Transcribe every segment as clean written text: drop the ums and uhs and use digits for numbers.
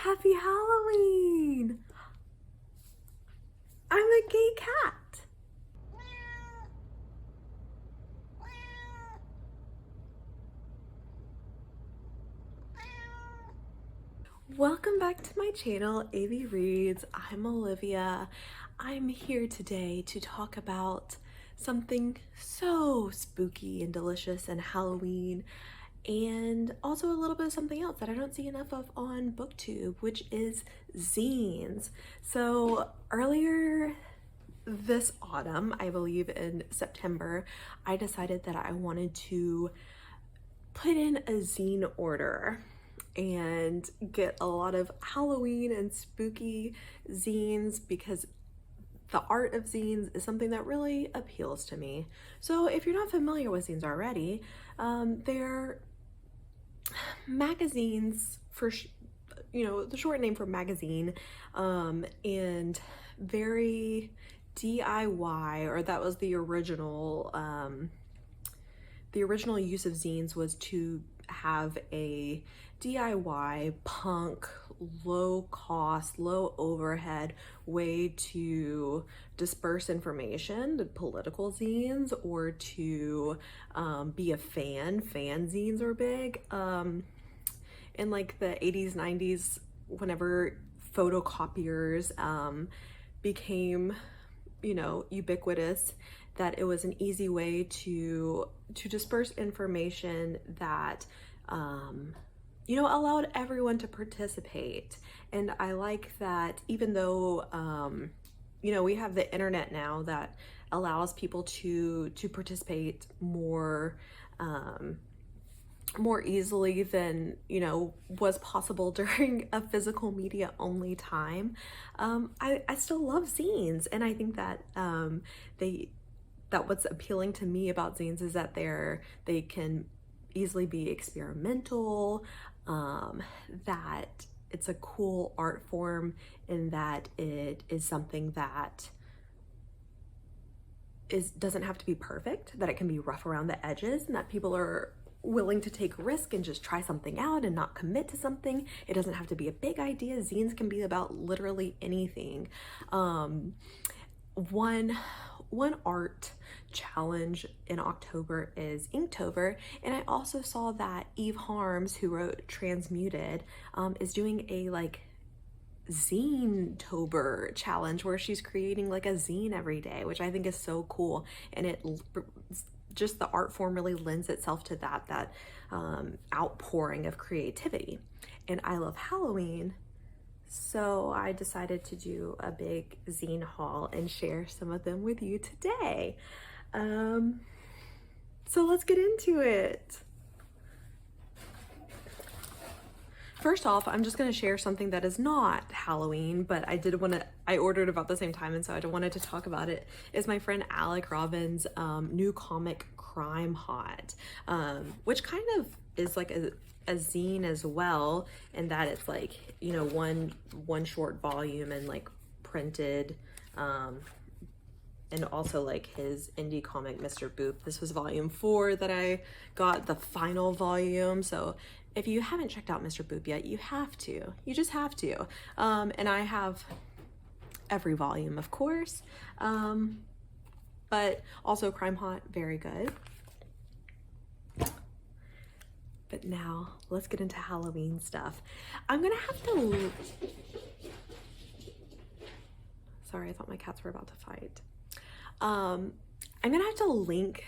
Happy Halloween! I'm a gay cat. Welcome back to my channel, AV Reads. I'm Olivia. I'm here today to talk about something so spooky and delicious and Halloween, and also a little bit of something else that I don't see enough of on BookTube, which is zines. So earlier this autumn, I believe in September, I decided that I wanted to put in a zine order and get a lot of Halloween and spooky zines because the art of zines is something that really appeals to me. So if you're not familiar with zines already, they're magazines for, the short name for magazine, and very DIY, or that was the original use of zines was to have a DIY punk, low cost, low overhead way to disperse information, the political zines, or to be a fan. Zines were big in like the 80s, 90s, whenever photocopiers became, ubiquitous, that it was an easy way to disperse information that allowed everyone to participate. And I like that even though we have the internet now that allows people to participate more easily than was possible during a physical media only time, I still love zines. And I think that what's appealing to me about zines is that they can easily be experimental, that it's a cool art form, and that it is something that doesn't have to be perfect, that it can be rough around the edges, and that people are willing to take risk and just try something out and not commit to something. It doesn't have to be a big idea. Zines can be about literally anything. One art challenge in October is Inktober, and I also saw that Eve Harms, who wrote Transmuted, is doing a Zine-tober challenge where she's creating a zine every day, which I think is so cool. And just the art form really lends itself to that outpouring of creativity. And I love Halloween, so I decided to do a big zine haul and share some of them with you today. So let's get into it. First off, I'm just going to share something that is not Halloween, but I ordered about the same time, and so I wanted to talk about it. Is my friend Alec Robin's new comic Crime Hot, which kind of is like a zine as well, in that it's one short volume and printed, and also his indie comic Mr. Boop. This was volume 4 that I got, the final volume. So if you haven't checked out Mr. Boop yet, you just have to. And I have every volume, of course, but also Crime Hot, very good. But now let's get into Halloween stuff. I'm gonna have to, sorry, I thought my cats were about to fight. I'm gonna have to link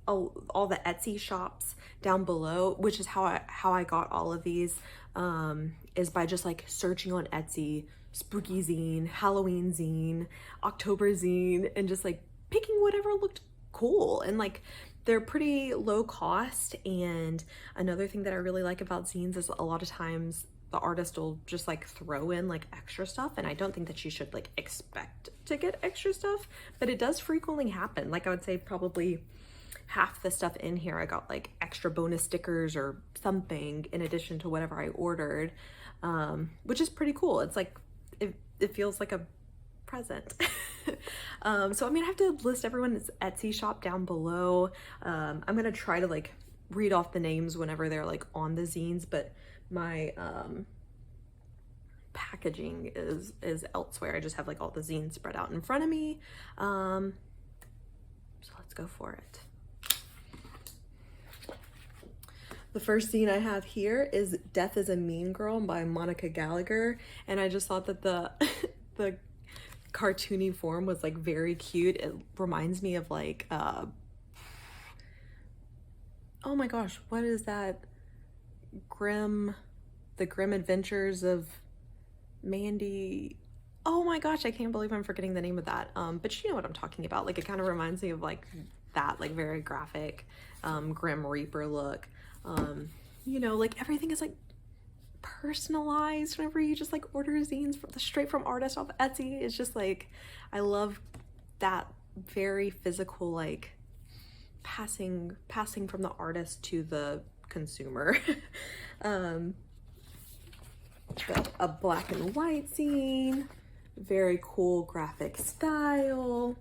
all the Etsy shops down below, which is how I got all of these, is by just searching on Etsy, spooky zine, Halloween zine, October zine, and just picking whatever looked cool. And they're pretty low cost. And another thing that I really like about zines is a lot of times the artist will just throw in extra stuff, and I don't think that you should expect to get extra stuff, but it does frequently happen. I would say probably half the stuff in here I got extra bonus stickers or something in addition to whatever I ordered, which is pretty cool. It's it feels like a present. So I'm gonna have to list everyone's Etsy shop down below. I'm gonna try to read off the names whenever they're on the zines, but my packaging is elsewhere. I just have like all the zines spread out in front of me. So let's go for it. The first zine I have here is Death is a Mean Girl by Monica Gallagher, and I just thought that the the cartoony form was like very cute. It reminds me of like oh my gosh, what is that? The Grim Adventures of Mandy. Oh my gosh, I can't believe I'm forgetting the name of that. But you know what I'm talking about. Like, it kind of reminds me of like that, like very graphic, Grim Reaper look. You know, like everything is like personalized whenever you just like order zines straight from artists off Etsy. It's just like, I love that very physical, like passing from the artist to the consumer. A black and white zine, very cool graphic style.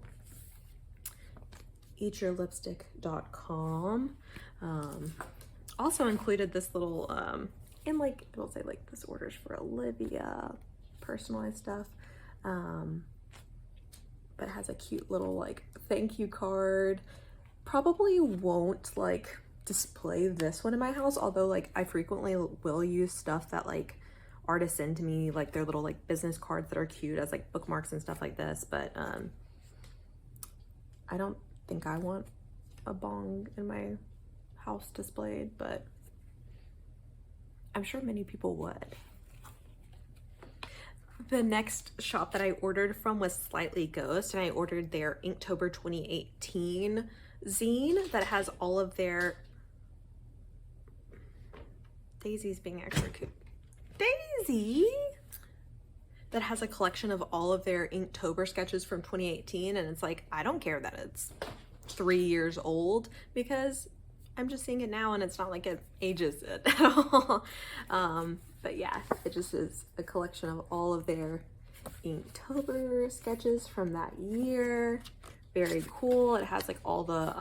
eatyourlipstick.com. Also included this little and like it'll say like this order's for Olivia, personalized stuff, but it has a cute little like thank you card. Probably won't like display this one in my house, although like I frequently will use stuff that like artists send to me, like their little like business cards that are cute as like bookmarks and stuff like this. But I don't think I want a bong in my house displayed, but I'm sure many people would. The next shop that I ordered from was Slightly Ghost, and I ordered their Inktober 2018 zine that has all of their Daisy's being extra cute. Daisy! That has a collection of all of their Inktober sketches from 2018, and it's like, I don't care that it's 3 years old because I'm just seeing it now and it's not like it ages it at all. But yeah, it just is a collection of all of their Inktober sketches from that year. Very cool. It has like all the,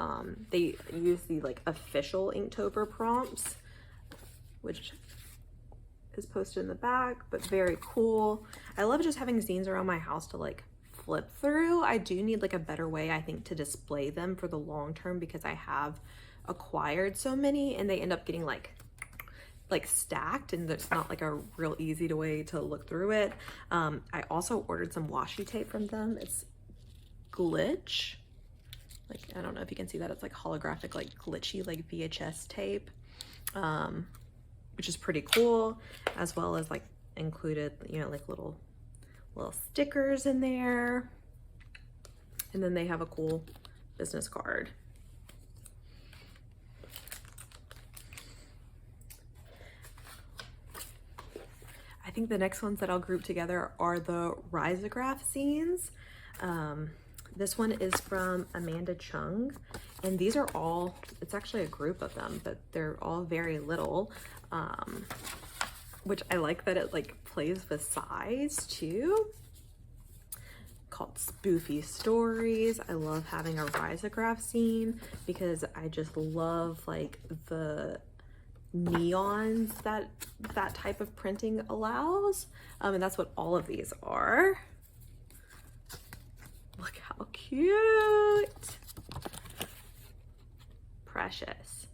they use the like official Inktober prompts, which is posted in the back, but very cool. I love just having zines around my house to like flip through. I do need like a better way, I think, to display them for the long term because I have acquired so many and they end up getting like stacked, and there's not like a real easy way to look through it. I also ordered some washi tape from them. It's glitch, like I don't know if you can see that, it's like holographic, like glitchy, like VHS tape, which is pretty cool, as well as like included, you know, like little stickers in there, and then they have a cool business card. I think the next ones that I'll group together are the risograph zines. This one is from Amanda Chung, and these are all, it's actually a group of them, but they're all very little, which I like that it like plays with size too. Called Spoofy Stories. I love having a risograph zine because I just love like the neons that type of printing allows, and that's what all of these are. Look how cute. Precious.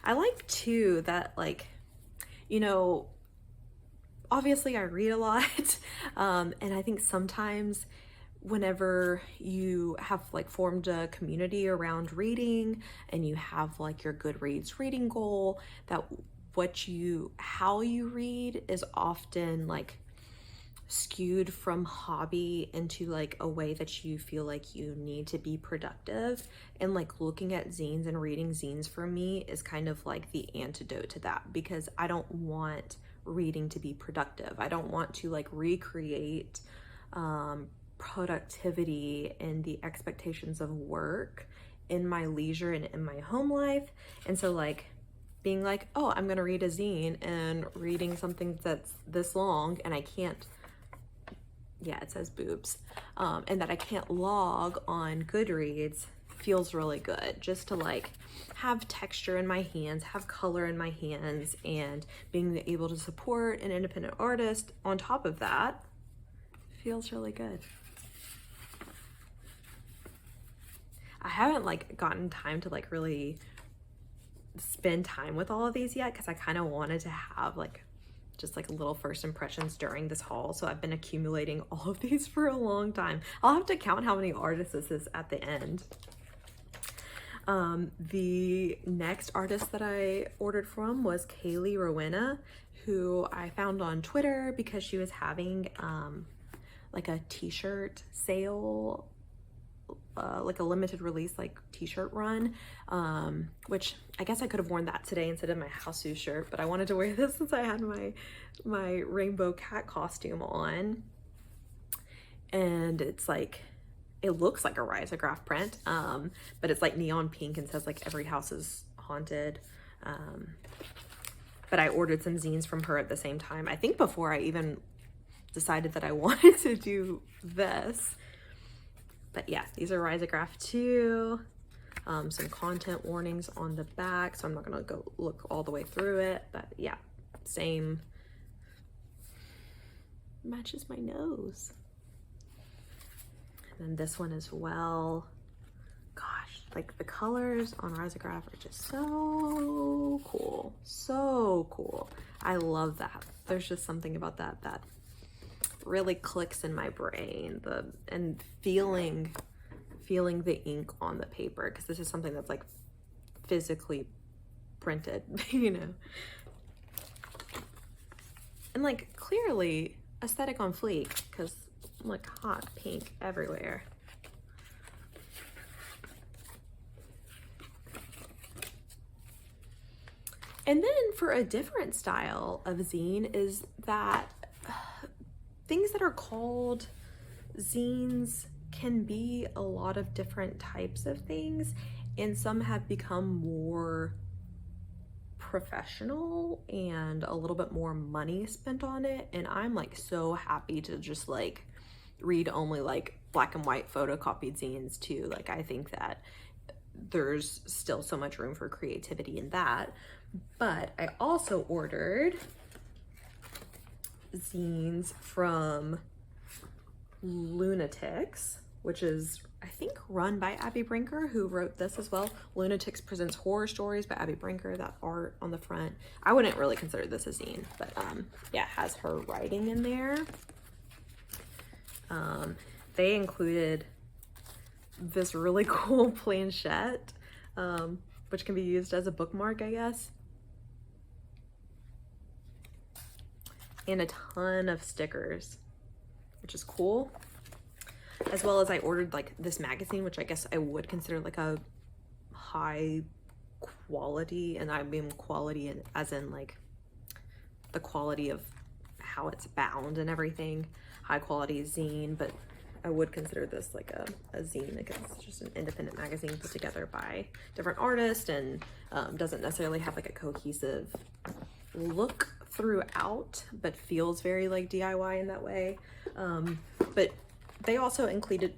I like too that, like, you know, obviously I read a lot, and I think sometimes whenever you have like formed a community around reading and you have like your Goodreads reading goal, that how you read is often like skewed from hobby into like a way that you feel like you need to be productive. And like looking at zines and reading zines for me is kind of like the antidote to that, because I don't want reading to be productive. I don't want to like recreate productivity and the expectations of work in my leisure and in my home life. And so like being like, oh, I'm gonna read a zine, and reading something that's this long and I can't, yeah, it says boobs, and that I can't log on Goodreads feels really good just to like have texture in my hands, have color in my hands, and being able to support an independent artist on top of that feels really good. I haven't like gotten time to like really spend time with all of these yet because I kind of wanted to have like just like little first impressions during this haul. So I've been accumulating all of these for a long time. I'll have to count how many artists this is at the end. The next artist that I ordered from was Kaylee Rowena, who I found on Twitter because she was having like a t-shirt sale, like a limited release like t-shirt run, which I guess I could have worn that today instead of my Hausu shirt, but I wanted to wear this since I had my rainbow cat costume on. And it's like, it looks like a risograph print, but it's like neon pink and says like every house is haunted. But I ordered some zines from her at the same time, I think before I even decided that I wanted to do this. But yeah, these are risograph too. Some content warnings on the back, so I'm not gonna go look all the way through it, but yeah, same. Matches my nose. And then this one as well. Gosh, like the colors on risograph are just so cool. So cool. I love that. There's just something about that that really clicks in my brain. And feeling the ink on the paper, because this is something that's like physically printed, you know. And like clearly aesthetic on fleek, because like hot pink everywhere. And then for a different style of zine is that things that are called zines can be a lot of different types of things, and some have become more professional and a little bit more money spent on it. And I'm like so happy to just like read only like black and white photocopied zines too. Like I think that there's still so much room for creativity in that. But I also ordered zines from Lunatics, which is I think run by Abby Brinker, who wrote this as well. Lunatics Presents Horror Stories by Abby Brinker. That art on the front, I wouldn't really consider this a zine, but yeah, it has her writing in there. They included this really cool planchette, which can be used as a bookmark, I guess. And a ton of stickers, which is cool. As well as I ordered like this magazine, which I guess I would consider like a high quality, and I mean quality as in like the quality of how it's bound and everything, high quality zine, but I would consider this like a zine because it's just an independent magazine put together by different artists, and doesn't necessarily have like a cohesive look throughout, but feels very like DIY in that way. But they also included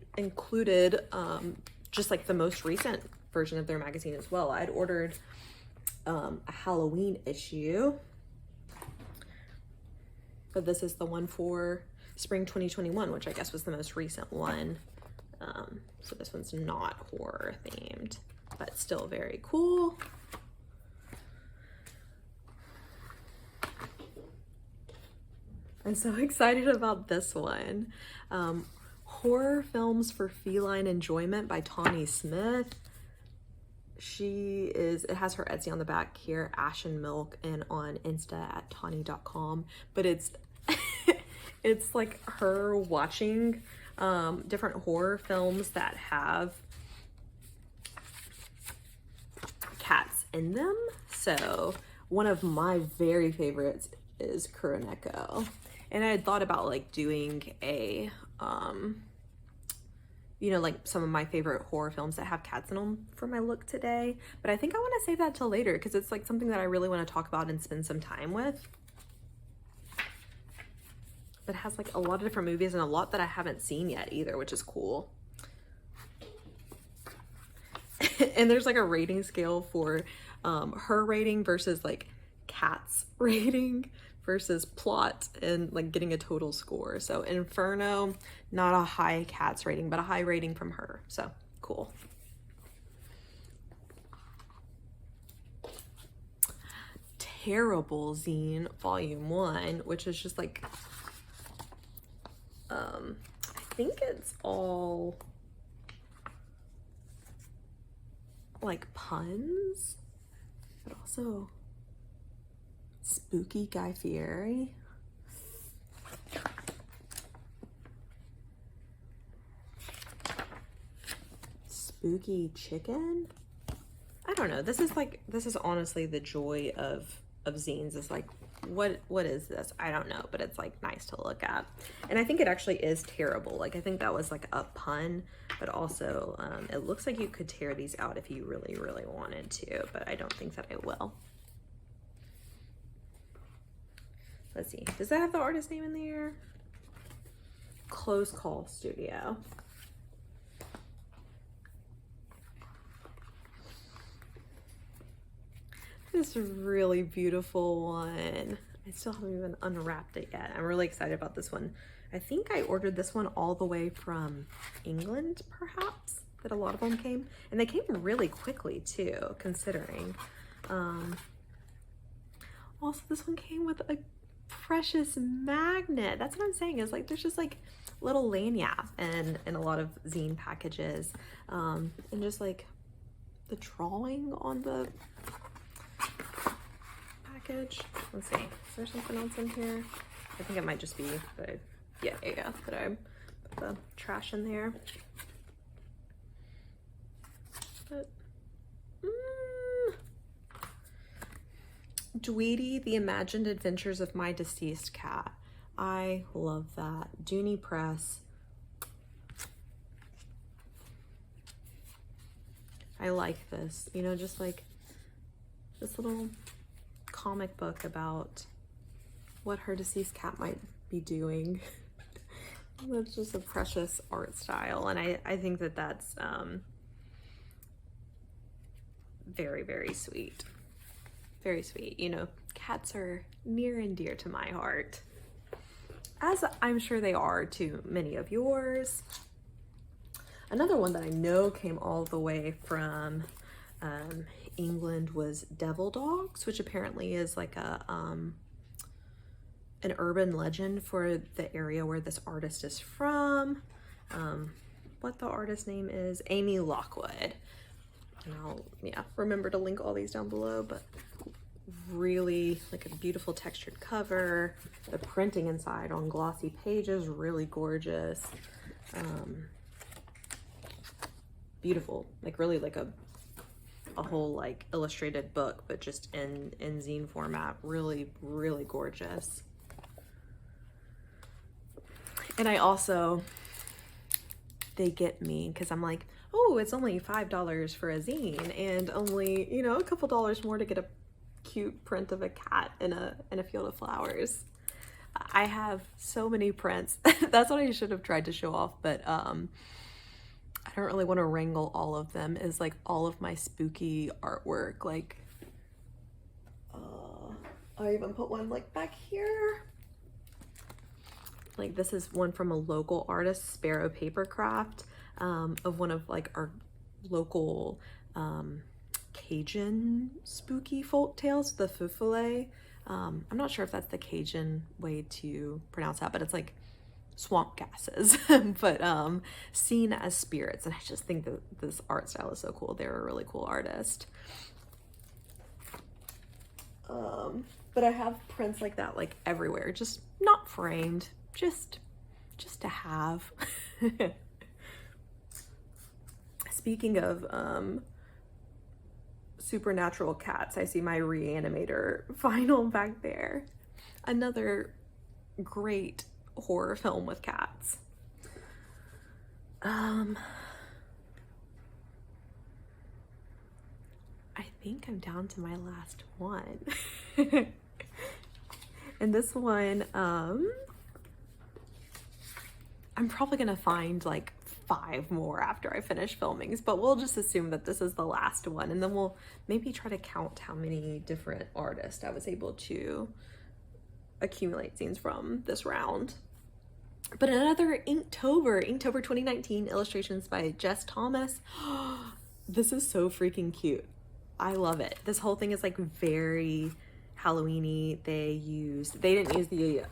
just like the most recent version of their magazine as well. I'd ordered a Halloween issue, but this is the one for spring 2021, which I guess was the most recent one. So this one's not horror themed, but still very cool. I'm so excited about this one. Horror Films for Feline Enjoyment by Tawny Smith. It has her Etsy on the back here, Ashen Milk, and on Insta at tawny.com. But it's it's like her watching different horror films that have cats in them. So one of my very favorites is Kuroneko. And I had thought about like doing a, you know, like some of my favorite horror films that have cats in them for my look today. But I think I want to save that till later because it's like something that I really want to talk about and spend some time with. But it has like a lot of different movies and a lot that I haven't seen yet either, which is cool. And there's like a rating scale for her rating versus like Kat's rating versus plot and like getting a total score. So Inferno, not a high Kat's rating, but a high rating from her. So cool. Terrible Zine Volume 1, which is just like, I think it's all like puns, but also spooky Guy Fieri. Spooky chicken. I don't know. This is honestly the joy of zines. Is like, what is this? I don't know, but it's like nice to look at. And I think it actually is terrible. Like, I think that was like a pun, but also it looks like you could tear these out if you really, really wanted to, but I don't think that I will. Let's see. Does that have the artist name in there? Close Call Studio. This really beautiful one. I still haven't even unwrapped it yet. I'm really excited about this one. I think I ordered this one all the way from England, perhaps, that a lot of them came. And they came really quickly too, considering. Also, this one came with a precious magnet. That's what I'm saying, is like there's just like little lanyards and a lot of zine packages. And just like the drawing on the package. Let's see, is there something else in here? I think it might just be that that I put the trash in there. But Dweety, The Imagined Adventures of My Deceased Cat. I love that. Dooney Press. I like this, you know, just like this little comic book about what her deceased cat might be doing. That's just a precious art style, and I think that that's very, very sweet. Very sweet. You know, cats are near and dear to my heart, as I'm sure they are to many of yours. Another one that I know came all the way from England was Devil Dogs, which apparently is like a an urban legend for the area where this artist is from. What the artist name is, Amy Lockwood. And I'll, remember to link all these down below, but really like a beautiful textured cover. The printing inside on glossy pages, really gorgeous. Beautiful, like really like a whole like illustrated book, but just in zine format. Really, really gorgeous. And I also, they get me because I'm like, oh, it's only $5 for a zine and only, you know, a couple dollars more to get a cute print of a cat in a field of flowers. I have so many prints. That's what I should have tried to show off, but I don't really want to wrangle all of them. Is like all of my spooky artwork. Like, I even put one like back here. Like this is one from a local artist, Sparrow Papercraft, of one of like our local Cajun spooky folk tales, the Fufule. I'm not sure if that's the Cajun way to pronounce that, but it's like swamp gases, but seen as spirits. And I just think that this art style is so cool. They're a really cool artist. But I have prints like that like everywhere, just not framed, just to have. Speaking of supernatural cats, I see my Reanimator vinyl back there. Another great horror film with cats. I think I'm down to my last one. And this one, I'm probably gonna find like 5 more after I finish filming, but we'll just assume that this is the last one, and then we'll maybe try to count how many different artists I was able to accumulate zines from this round. But another Inktober 2019, illustrations by Jess Thomas. This is so freaking cute. I love it. This whole thing is like very Halloween-y. They didn't use the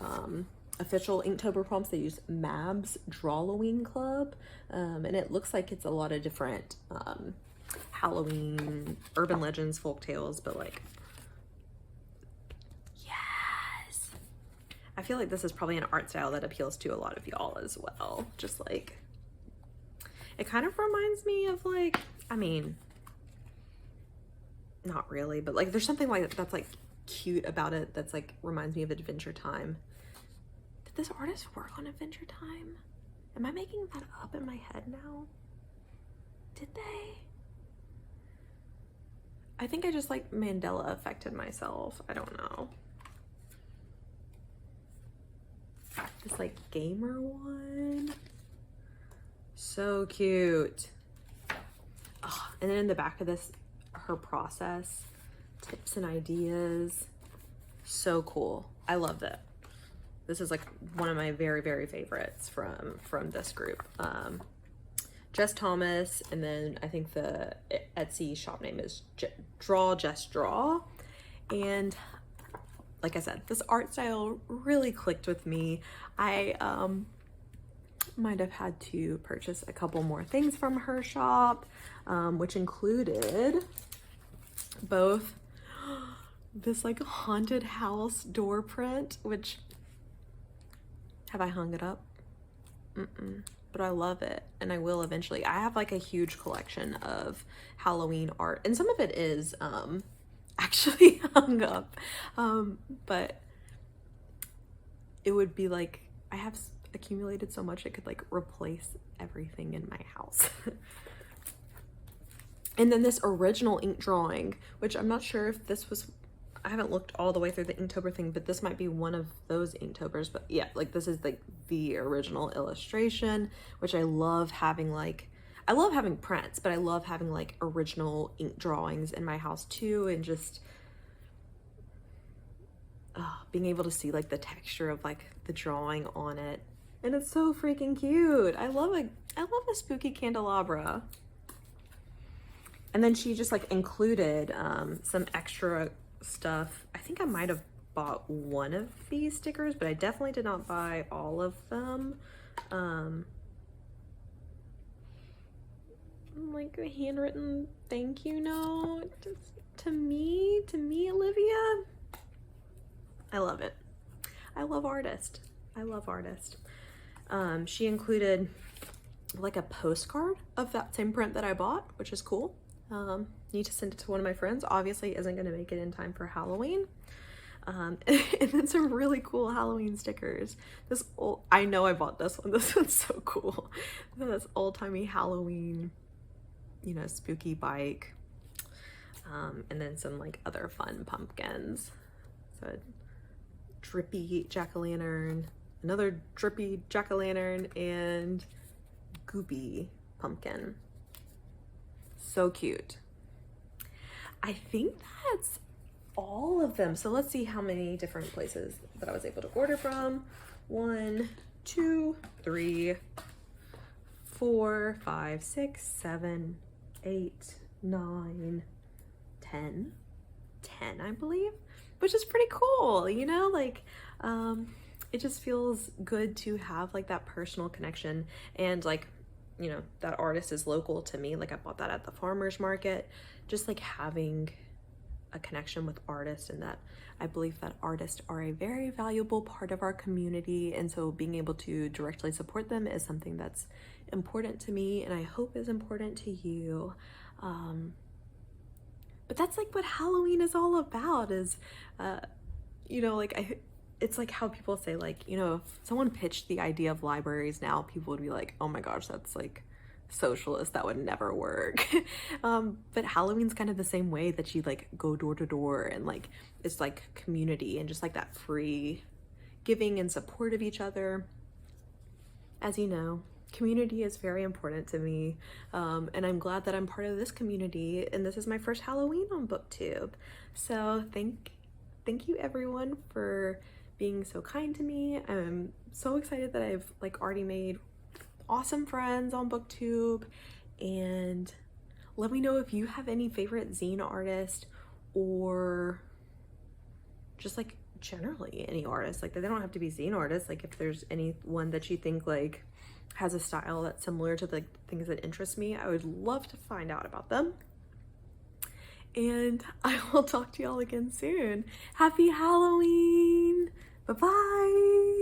official Inktober prompts. They used Mab's Drawloween Club, and it looks like it's a lot of different Halloween urban legends, folk tales, but like, yes, I feel like this is probably an art style that appeals to a lot of y'all as well. Just like, it kind of reminds me of like, I mean, not really, but like there's something like that's like cute about it that's like reminds me of Adventure Time. Did this artist work on Adventure Time? Am I making that up in my head now? Did they? I think I just like Mandela affected myself. I don't know. This like gamer one. So cute. Oh, and then in the back of this, her process, tips and ideas. So cool. I love that. This is like one of my very, very favorites from this group. Jess Thomas, and then I think the Etsy shop name is Draw Just Draw. And like I said, this art style really clicked with me. I might have had to purchase a couple more things from her shop, which included both this like haunted house door print, which, have I hung it up? But I love it, and I will eventually. I have like a huge collection of Halloween art, and some of it is actually hung up, but it would be like, I have accumulated so much it could like replace everything in my house. And then this original ink drawing, which I'm not sure if this was, I haven't looked all the way through the Inktober thing, but this might be one of those Inktobers. But yeah, like this is like the original illustration, which I love having. Like, I love having prints, but I love having like original ink drawings in my house too, and just being able to see like the texture of like the drawing on it. And it's so freaking cute. I love a spooky candelabra. And then she just like included some extra stuff. I think I might have bought one of these stickers, but I definitely did not buy all of them. Like a handwritten thank you note to me, Olivia. I love it. I love artist. I love artist. She included like a postcard of that same print that I bought, which is cool. Need to send it to one of my friends. Obviously isn't going to make it in time for Halloween. And then some really cool Halloween stickers. This old, I know I bought this one. This one's so cool. This old-timey Halloween, you know, spooky bike. And then some like other fun pumpkins. So drippy jack-o'-lantern, another drippy jack-o'-lantern, and goopy pumpkin. So cute. I think that's all of them. So let's see how many different places that I was able to order from. 1, 2, 3, 4, 5, 6, 7, 8, 9, 10, I believe, which is pretty cool, you know, like, it just feels good to have like that personal connection. And like, you know, that artist is local to me. Like I bought that at the farmer's market. Just like having a connection with artists, and that I believe that artists are a very valuable part of our community. And so being able to directly support them is something that's important to me, and I hope is important to you. But that's like what Halloween is all about, is, you know, like it's like how people say, like, you know, if someone pitched the idea of libraries now, people would be like, oh my gosh, that's like socialist, that would never work. But Halloween's kind of the same way, that you like go door to door, and like it's like community and just like that free giving and support of each other. as you know, community is very important to me, and I'm glad that I'm part of this community, and this is my first Halloween on BookTube. So thank you everyone for being so kind to me. I'm so excited that I've like already made awesome friends on BookTube, and let me know if you have any favorite zine artists, or just like generally any artist. Like, they don't have to be zine artists. Like, if there's anyone that you think like has a style that's similar to the things that interest me, I would love to find out about them. And I will talk to y'all again soon. Happy Halloween! Bye-bye!